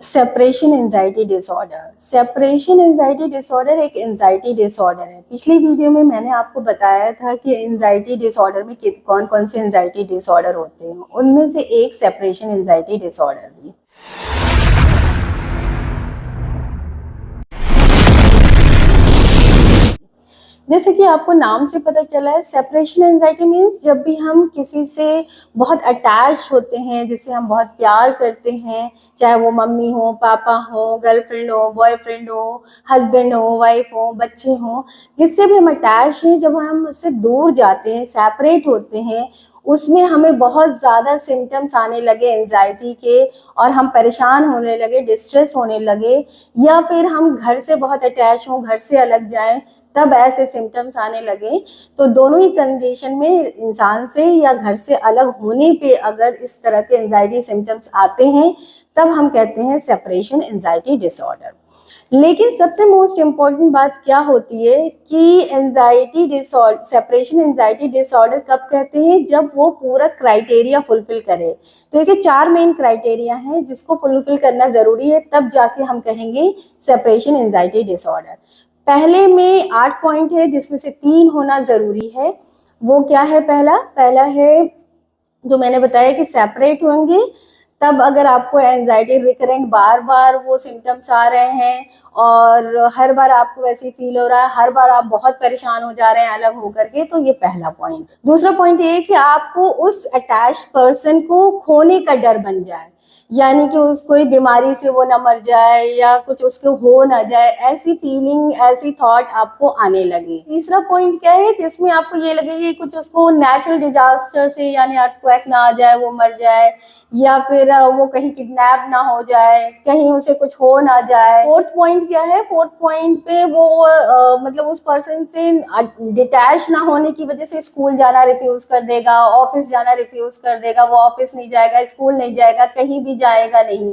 Separation anxiety disorder. Separation anxiety disorder एक anxiety disorder है। पिछली वीडियो में मैंने आपको बताया था कि एंजाइटी डिसऑर्डर में कौन कौन से एंजाइटी डिसऑर्डर होते हैं, उनमें से एक सेपरेशन एंजाइटी डिसऑर्डर भी। जैसे कि आपको नाम से पता चला है, सेपरेशन एंजाइटी मीन्स जब भी हम किसी से बहुत अटैच होते हैं, जिससे हम बहुत प्यार करते हैं, चाहे वो मम्मी हो, पापा हो, गर्लफ्रेंड हो, बॉयफ्रेंड हो, हस्बैंड हो, वाइफ हो, बच्चे हो, जिससे भी हम अटैच हैं, जब हम उससे दूर जाते हैं, सेपरेट होते हैं, उसमें हमें बहुत ज़्यादा सिम्टम्स आने लगे एंजाइटी के, और हम परेशान होने लगे, डिस्ट्रेस होने लगे, या फिर हम घर से बहुत अटैच हों, घर से अलग जाएं, तब ऐसे सिम्टम्स आने लगे। तो दोनों ही कंडीशन में इंसान से या घर से अलग होने पे अगर इस तरह के एंजाइटी सिम्टम्स आते हैं, तब हम कहते हैं सेपरेशन एंजाइटी डिसऑर्डर। लेकिन सबसे मोस्ट इम्पॉर्टेंट बात क्या होती है कि anxiety disorder, separation anxiety disorder कब कहते हैं? जब वो पूरा क्राइटेरिया फुलफिल करे। तो इसके 4 मेन क्राइटेरिया हैं जिसको फुलफिल करना जरूरी है, तब जाके हम कहेंगे सेपरेशन एंजाइटी डिसऑर्डर। पहले में 8 पॉइंट है, जिसमें से 3 होना जरूरी है। वो क्या है? पहला है जो मैंने बताया कि सेपरेट होंगे, तब अगर आपको एंजाइटी रिकरेंट बार बार वो सिम्टम्स आ रहे हैं और हर बार आपको वैसे फील हो रहा है, हर बार आप बहुत परेशान हो जा रहे हैं अलग होकर के, तो ये पहला पॉइंट। दूसरा पॉइंट ये है कि आपको उस अटैच पर्सन को खोने का डर बन जाए, यानी कि उस कोई बीमारी से वो ना मर जाए या कुछ उसको हो ना जाए, ऐसी फीलिंग, ऐसी थॉट आपको आने लगे। तीसरा पॉइंट क्या है? जिसमें आपको ये लगे कि कुछ उसको नेचुरल डिजास्टर से, यानी अर्थक्वेक ना आ जाए, वो मर जाए, या फिर वो कहीं किडनैप ना हो जाए, कहीं उसे कुछ हो ना जाए। फोर्थ पॉइंट क्या है? फोर्थ पॉइंट पे वो मतलब उस पर्सन से डिटैच ना होने की वजह से स्कूल जाना रिफ्यूज कर देगा, ऑफिस जाना रिफ्यूज कर देगा, वो ऑफिस नहीं जाएगा, स्कूल नहीं जाएगा, कहीं भी जाएगा नहीं।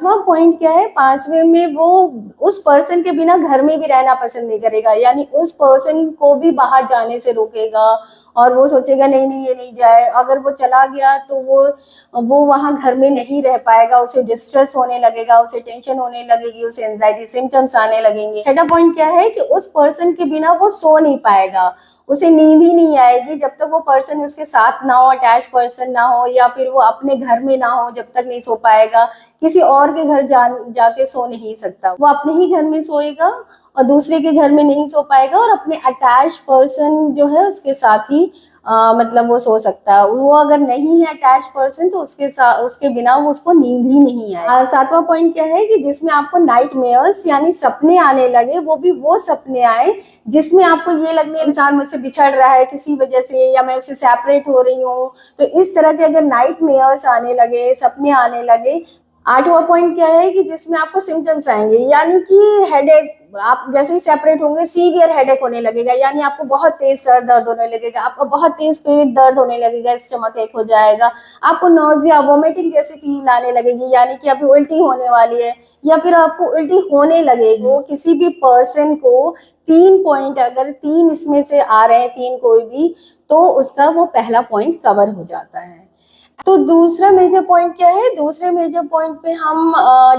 पांचवा पॉइंट क्या है? पांचवे में वो उस पर्सन के बिना घर में भी रहना पसंद नहीं करेगा, यानी उस पर्सन को भी बाहर जाने से रोकेगा, और वो सोचेगा नहीं नहीं ये नहीं जाए। अगर वो चला गया तो वो वहां घर में नहीं रह पाएगा, उसे डिस्ट्रेस होने लगेगा, उसे टेंशन होने लगेगी, उसे एंजाइटी सिम्टम्स आने लगेंगे। छठा पॉइंट क्या है? कि उस पर्सन के बिना वो सो नहीं पाएगा, उसे नींद ही नहीं आएगी जब तक वो पर्सन उसके साथ ना हो, अटैच पर्सन ना हो, या फिर वो अपने घर में ना हो, जब तक नहीं सो पाएगा। किसी और के घर जाके सो नहीं सकता, वो अपने ही घर में सोएगा और दूसरे के घर में नहीं सो पाएगा, और अपने अटैच पर्सन जो है उसके साथ ही मतलब वो सो सकता है। वो अगर नहीं है अटैच पर्सन तो उसके बिना वो उसको नींद ही नहीं आए। सातवां पॉइंट क्या है? कि जिसमें आपको नाइटमेयर्स यानी सपने आने लगे, वो भी वो सपने आए जिसमें आपको ये लगने इंसान मुझसे बिछड़ रहा है किसी वजह से, या मैं उससे सेपरेट हो रही हूँ। तो इस तरह के अगर नाइटमेयर्स आने लगे, सपने आने लगे। आठवां पॉइंट क्या है? कि जिसमें आपको सिम्टम्स आएंगे, यानी कि हेडेक, आप जैसे ही सेपरेट होंगे सीवियर हेडेक होने लगेगा, यानी आपको बहुत तेज सर दर्द होने लगेगा, आपको बहुत तेज पेट दर्द होने लगेगा, स्टमक एक हो जाएगा, आपको नोजिया, वोमिटिंग जैसी फील आने लगेगी, यानी कि अभी उल्टी होने वाली है, या फिर आपको उल्टी होने लगेगी। वो किसी भी पर्सन को 3 पॉइंट, अगर 3 इसमें से आ रहे हैं, 3 कोई भी, तो उसका वो पहला पॉइंट कवर हो जाता है। तो दूसरा मेजर पॉइंट क्या है? दूसरे मेजर पॉइंट पे हम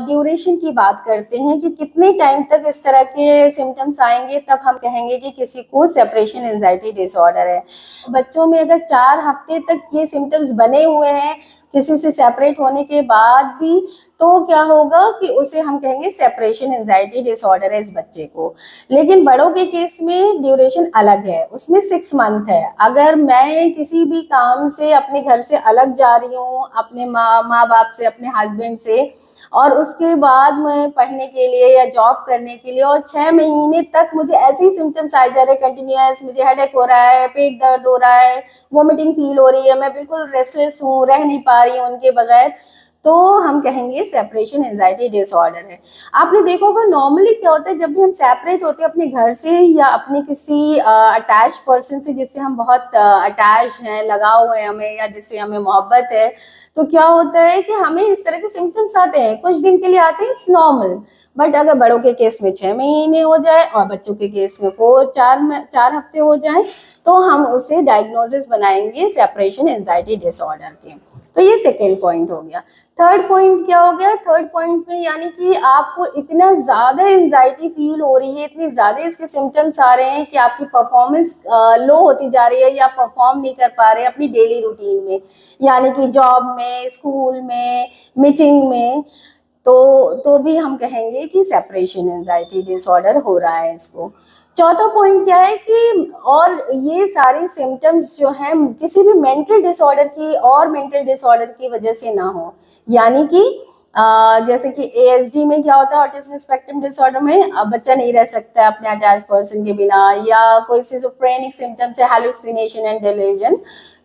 ड्यूरेशन की बात करते हैं कि कितने टाइम तक इस तरह के सिम्टम्स आएंगे, तब हम कहेंगे कि किसी को सेपरेशन एंजाइटी डिसऑर्डर है। बच्चों में अगर 4 हफ्ते तक ये सिम्टम्स बने हुए हैं किसी से सेपरेट होने के बाद भी, तो क्या होगा कि उसे हम कहेंगे सेपरेशन एंजाइटी डिसऑर्डर है इस बच्चे को। लेकिन बड़ों के केस में ड्यूरेशन अलग है, उसमें 6 मंथ है। अगर मैं किसी भी काम से अपने घर से अलग जा रही हूँ, अपने माँ बाप से, अपने हस्बैंड से, और उसके बाद मैं पढ़ने के लिए या जॉब करने के लिए, और 6 महीने तक मुझे ऐसे ही सिम्टम्स आए जा रहे कंटिन्यूअस, मुझे हेडेक हो रहा है, पेट दर्द हो रहा है, वोमिटिंग फील हो रही है, मैं बिल्कुल रेस्टलेस हूँ, रह नहीं पा रही हूँ उनके बगैर, तो हम कहेंगे सेपरेशन एंजाइटी डिसऑर्डर है। आपने देखा होगा नॉर्मली क्या होता है, जब भी हम सेपरेट होते हैं अपने घर से या अपने किसी अटैच पर्सन से जिससे हम बहुत अटैच हैं, लगाव है हमें, या जिससे हमें मोहब्बत है, तो क्या होता है कि हमें इस तरह के सिम्टम्स आते हैं, कुछ दिन के लिए आते हैं, इट्स नॉर्मल। बट अगर बड़ों के केस में 6 महीने हो जाए और बच्चों के केस में 4 हफ्ते हो जाए, तो हम उसे डायग्नोसिस बनाएंगे सेपरेशन एंजाइटी डिसऑर्डर के। तो ये सेकेंड पॉइंट हो गया। थर्ड पॉइंट क्या हो गया? थर्ड पॉइंट में यानी कि आपको इतना ज्यादा एंजाइटी फील हो रही है, इतने ज्यादा इसके सिम्टम्स आ रहे हैं कि आपकी परफॉर्मेंस लो होती जा रही है या परफॉर्म नहीं कर पा रहे हैं अपनी डेली रूटीन में, यानी कि जॉब में, स्कूल में, मीटिंग में, तो भी हम कहेंगे कि सेपरेशन एंजाइटी डिसऑर्डर हो रहा है इसको। चौथा पॉइंट क्या है कि और ये सारे सिम्टम्स जो हैं किसी भी मेंटल डिसऑर्डर की और मेंटल डिसऑर्डर की वजह से ना हो, यानी कि जैसे कि एएसडी में क्या होता है, ऑटिज्म स्पेक्ट्रम डिसऑर्डर में बच्चा नहीं रह सकता है अपने अटैच पर्सन के बिना, या कोई सिजोफ्रेनिक सिम्टम्स है, हैलुसिनेशन एंड डिल्यूजन।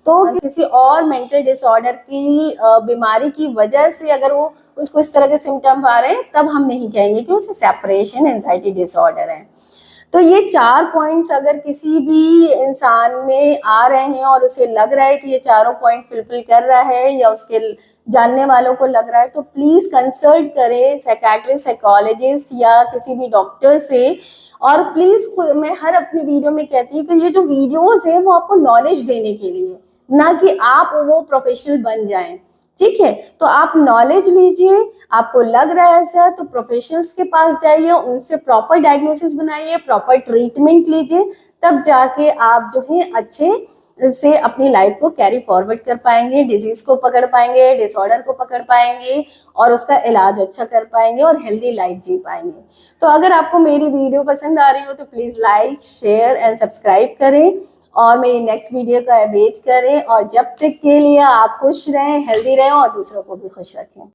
तो किसी और मेंटल डिसऑर्डर की बीमारी की वजह से अगर वो उसको इस तरह के सिम्टम आ रहे हैं, तब हम नहीं कहेंगे कि उसे सेपरेशन एंजाइटी डिसऑर्डर है। तो ये 4 पॉइंट्स अगर किसी भी इंसान में आ रहे हैं और उसे लग रहा है कि ये चारों पॉइंट फुलफिल कर रहा है या उसके जानने वालों को लग रहा है, तो प्लीज कंसल्ट करें साइकियाट्रिस्ट, साइकोलॉजिस्ट या किसी भी डॉक्टर से। और प्लीज मैं हर अपनी वीडियो में कहती हूँ कि ये जो वीडियोस हैं वो आपको नॉलेज देने के लिए, ना कि आप वो प्रोफेशनल बन जाएं। ठीक है, तो आप नॉलेज लीजिए, आपको लग रहा है ऐसा तो प्रोफेशनल्स के पास जाइए, उनसे प्रॉपर डायग्नोसिस बनाइए, प्रॉपर ट्रीटमेंट लीजिए, तब जाके आप जो है अच्छे से अपनी लाइफ को कैरी फॉरवर्ड कर पाएंगे, डिजीज को पकड़ पाएंगे, डिसऑर्डर को पकड़ पाएंगे और उसका इलाज अच्छा कर पाएंगे और हेल्दी लाइफ जी पाएंगे। तो अगर आपको मेरी वीडियो पसंद आ रही हो तो please like, share and subscribe करें और मेरी नेक्स्ट वीडियो का वेट करें। और जब तक के लिए आप खुश रहें, हेल्दी रहें और दूसरों को भी खुश रखें।